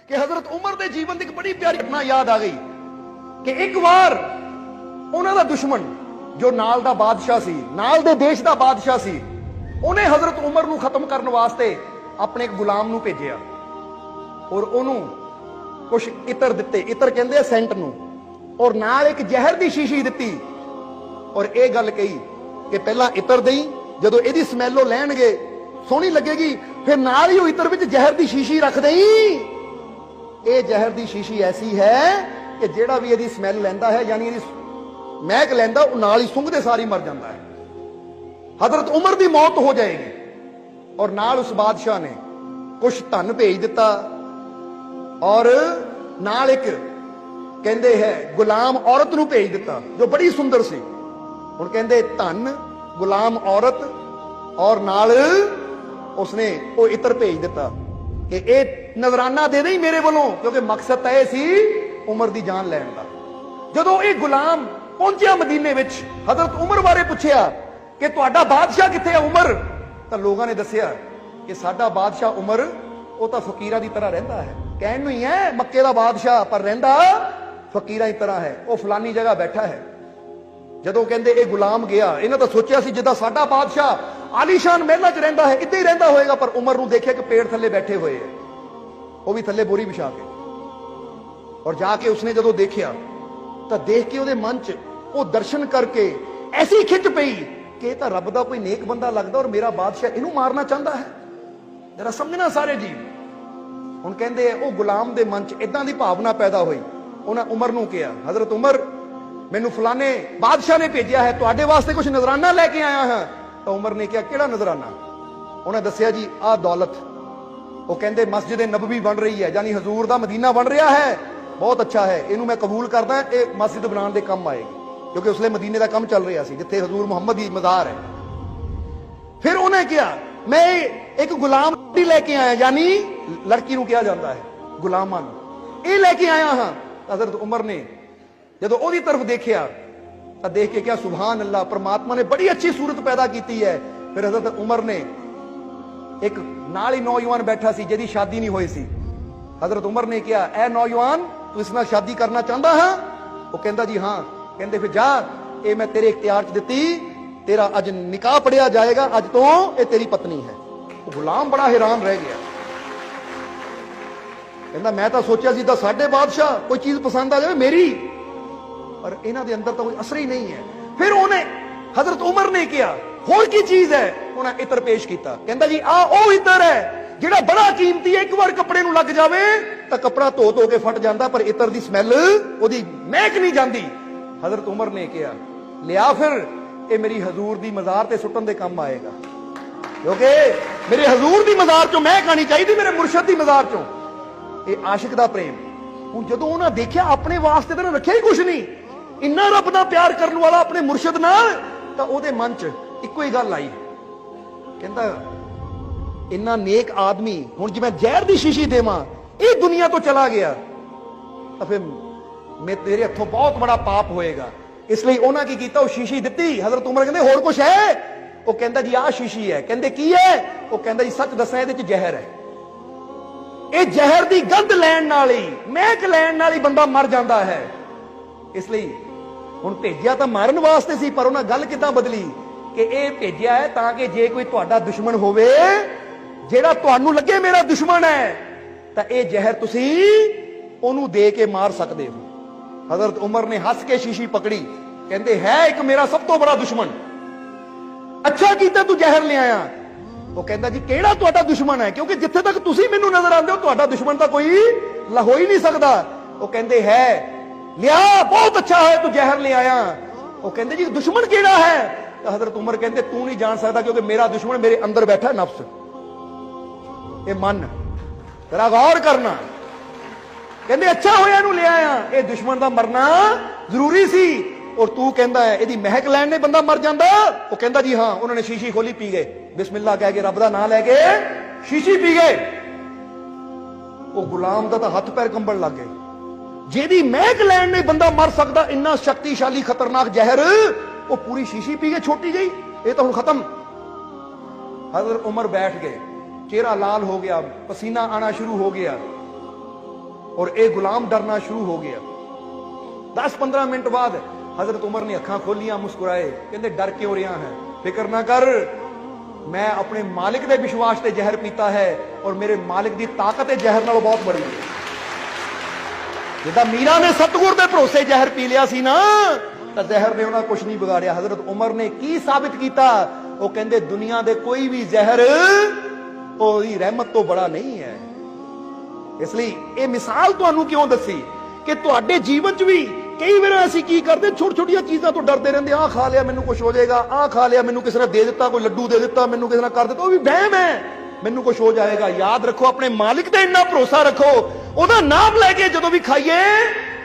कि हजरत उमर के जीवन की एक बड़ी प्यारी घटना याद आ गई कि एक बार उन्हों का दुश्मन जो नाल दा बादशाह सी, नाल दे देश दा बादशाह सी, उन्हें हजरत उमर नूं खत्म करने वास्ते अपने एक गुलाम नूं भेजिया और उन्होंने कुछ इतर दिते, इतर कहते सेंट नूं, और नाल एक जहर की शीशी दी और यह गल कही कि पहला इतर दई, जदों इहदी स्मैल लैणगे सोहनी लगेगी, फिर नाल ही इतर विच जहर की शीशी रख दई। ये जहर की शीशी ऐसी है कि जिहड़ा भी इहदी स्मैल लैंदा है, यानी इहदी महक लैंदा, वो नाल ही सुंघदे सारी मर जाता है। हजरत उमर की मौत हो जाएगी और नाल उस बादशाह ने कुछ धन भेज दिता और नाल एक कहते है गुलाम औरत नूं भेज दिता जो बड़ी सुंदर सी। हुण कहते धन, गुलाम औरत और नाल उसने वो इतर भेज दिता कि ये नजराना दे दे मेरे वालों, क्योंकि मकसद तो यह सी उमर की जान लैण दा। जदों ये गुलाम पहुंचा मदीने विच, हजरत उमर बारे पुछया कि तुहाडा बादशाह किथे है उमर, तो लोगों ने दसिया कि साडा बादशाह उमर वो तो फकीरां की तरह रहिंदा है, कहण नूं ही है मक्के दा बादशाह, पर रहिंदा फकीरां की तरह है, वो फलानी जगह बैठा है। जदों कहंदे ये गुलाम गया, इन्हां तो सोचिया सी जिद्दां साडा बादशाह आलीशान महलां च रहिंदा है, इद्दां ही रहिंदा होएगा, पर उमर नूं देखिया कि पेड़ थल्ले बैठे हुए है, वो भी थल्ले बोरी बिछा के, और जाके उसने जदों देखिया तो देख के ਉਹਦੇ मन च वो दर्शन करके ऐसी खिंच पई कि ਇਹ ਤਾਂ ਰੱਬ ਦਾ ਕੋਈ नेक बंदा लगदा और मेरा बादशाह ਇਹਨੂੰ मारना चाहता है। जरा समझना सारे जी। ਹੁਣ ਕਹਿੰਦੇ ਉਹ ਗੁਲਾਮ ਦੇ ਮਨ ਚ ਇਦਾਂ ਦੀ ਭਾਵਨਾ ਪੈਦਾ ਹੋਈ, ਉਹਨਾਂ ਉਮਰ ਨੂੰ ਕਿਹਾ, ਹਜ਼ਰਤ ਉਮਰ ਮੈਨੂੰ ਫਲਾਣੇ ਬਾਦਸ਼ਾਹ ਨੇ ਭੇਜਿਆ ਹੈ, ਤੁਹਾਡੇ ਵਾਸਤੇ ਕੁਝ ਨਜ਼ਰਾਨਾ ਲੈ ਕੇ ਆਇਆ ਹਾਂ। ਤਾਂ ਉਮਰ ਨੇ ਕਿਹਾ ਕਿਹੜਾ ਨਜ਼ਰਾਨਾ? ਉਹਨੇ ਦੱਸਿਆ ਜੀ ਆਹ ਦੌਲਤ। ਉਹ ਕਹਿੰਦੇ ਮਸਜਿਦ ਨਬਵੀ ਬਣ ਰਹੀ ਹੈ, यानी हजूर ਦਾ ਮਦੀਨਾ बन रहा है, बहुत अच्छा है, इनू मैं कबूल करदा, ये मस्जिद बनाने के काम आएगी, क्योंकि उसले मदीने का काम चल रहा सी जिथे हजूर मुहम्मद की मज़ार है। फिर उन्हें किया मैं एक गुलाम लेके आया, यानी लड़की नूं कहा जाता है गुलामां नूं, ये लेके आया हाँ। हजरत उमर ने जदों ओदी तरफ देखिया तो देख के क्या सुभान अल्लाह, परमात्मा ने बड़ी अच्छी सूरत पैदा की है। फिर हजरत उमर ने एक नाल ही नौजवान बैठा सी जिहदी शादी नहीं हुई सी, हजरत उमर ने कहा ऐ नौजवान तू इस नाल शादी करना चाहता है? वो कहता जी हाँ। कहते फिर जा, ये मैं तेरे इख्तियार च दिती, तेरा अज निकाह पढ़िया जाएगा, अज तो ये तेरी पत्नी है। वो गुलाम बड़ा हैरान रह गया, कहता मैं तो सोचा सी दा साडे बादशाह कोई चीज पसंद आ जाए मेरी, पर इन्हां दे अंदर तो कोई असर ही नहीं है। फिर उन्हें हजरत उमर ने किया होर की चीज है, उन्हें इतर पेश किया, कहता जी आ ओ इतर है जिहड़ा बड़ा कीमती है, एक बार कपड़े नूं लग जावे तो कपड़ा धो धो के फट जाता, पर इतर दी स्मैल ओदी महक नहीं जाती। हजरत उमर ने कहा लिया फिर ये मेरी हजूर दी मज़ार ते सुटन दे काम आएगा, क्योंकि मेरे हजूर दी मज़ार चों महक आनी चाहिए, मेरे मुर्शद दी मज़ार चों। ये आशिक दा प्रेम। हुण जदों उन्हां देखिया अपने वास्ते तो रखिया ही कुछ नहीं, इन्ना रब दा प्यार करने वाला अपने मुर्शद नाल, तां ओहदे मन च इक्को ही गल आई, कहंदा इन्ना नेक आदमी हुण जे मैं जहर दी शीशी देवां, ये दुनिया तो चला गया तो फिर मैं तेरे हथों बहुत बड़ा पाप होएगा। इसलिए उन्हें की कीता, वो शीशी दिती। हजरत उमर कहंदे होर कुछ है? वो कहंदा जी आ शीशी है। कहंदे की है? वो कहंदा जी सच दसां इहदे च जहर है, ये जहर दी गंध लैण नाल ही, महक लैण नाल ही बंदा मर जांदा है। इसलिए हुण भेजिया तां मारन वास्ते सी, पर उन्हें गल किदां बदली कि ये भेजिया है ताकि जे कोई तुहाडा दुश्मन होवे, जेड़ा तुहानू लगे मेरा दुश्मन है, तो यह जहर तुसी ओनू दे के मार सकते हो। हजरत उमर ने हस के शीशी पकड़ी, कहते है एक मेरा सब तो बड़ा दुश्मन, अच्छा कीता तू जहर ले आया। वो कहता जी केड़ा तुहाडा दुश्मन है, क्योंकि जिथे तक तुसी मैनू नजर आते हो तुहाडा दुश्मन तो कोई हो ही नहीं सकता। वो कहते है लिया बहुत अच्छा है तू जहर ले आया। वो कहते जी दुश्मन केड़ा है? तो हजरत उमर कहते तू नहीं जान सकता, क्योंकि मेरा दुश्मन मेरे अंदर बैठा है, नफ्स, ये मन। तेरा गौर करना। कहते अच्छा होया नूं ले आया, ये दुश्मन का मरना जरूरी सी, और तू कहता है यदि महक लैण ने बंदा मर जाता। वो कहता जी हाँ। उन्होंने शीशी खोली, पी गए, बिस्मिल्लाह कह के रब दा नाम लैके शीशी पी गए। वो गुलाम का तो हथ पैर कंबण लग गए, जेदी महक लैण ने बंदा मर सकता, इन्ना शक्तिशाली खतरनाक जहर, वो पूरी शीशी पी गए, छोटी गई, ये तो हुण खत्म। हजरत उमर बैठ गए, चेहरा लाल हो गया, पसीना आना शुरू हो गया। और ये गुलाम डरना शुरू हो गया। 10-15 मिनट बाद हजरत उमर ने अखां खोलियां, मुस्कुराए, कहते डर क्यों रहा है, फिक्र ना कर, मैं अपने मालिक के विश्वास से जहर पीता है और मेरे मालिक की ताकत है जहर नालों बहुत बड़ी है। जिदा मीरा ने सतगुर के भरोसे जहर पी लिया सी ना, तो जहर ने उन्हें कुछ नहीं बिगाड़िया। हजरत उमर ने की साबित किया, वो कहते दुनिया के कोई भी जहर ओदी रहमत तो बड़ा नहीं है। इसलिए ये मिसाल तुहानू क्यों दसी कि तुहाडे जीवन च भी कई बार असीं की करते, छोटी छोटिया चीज़ों तो डरते रहते, आ खा लिया मैनू कुछ हो जाएगा, आ खा लिया मैनू किसी ने दे दिता, कोई लड्डू दे दिता मैनू किसी ने कर दिता, वो भी वहम है, मैनू कुछ हो जाएगा। याद रखो, अपने मालिक ते इन्ना भरोसा रखो, ओहदा नाम लैके जदों भी खाइए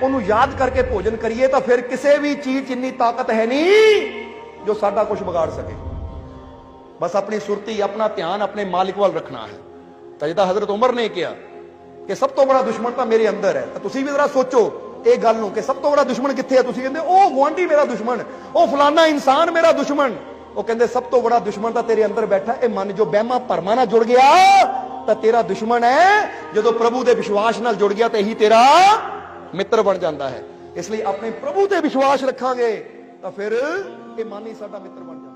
ओनू याद करके भोजन करिए, तो फिर किसी भी चीज च इन्नी ताकत है नहीं जो साडा कुछ बिगाड़ सके। बस अपनी सुरती, अपना ध्यान अपने मालिक वाल रखना है। तो जिदा हजरत उमर ने कहा कि सब तो बड़ा दुश्मन तो मेरे अंदर है, तो तुसीं भी जरा सोचो ये गल नूं कि सब तो बड़ा दुश्मन कित्थे है। तुसीं कहंदे ओ गुआंढी मेरा दुश्मन, ओ फलाना इंसान मेरा दुश्मन, वो कहंदे सब तो बड़ा दुश्मन तो तेरे अंदर बैठा है। मन जो बहमा भरमा नाल जुड़ गया तो तेरा दुश्मन है, जो प्रभु के विश्वास नाल जुड़ गया तो यही तेरा मित्र बन जाता है। इसलिए अपने प्रभु ते विश्वास रखांगे तो फिर ये मन ही साडा मित्र बन जाता है।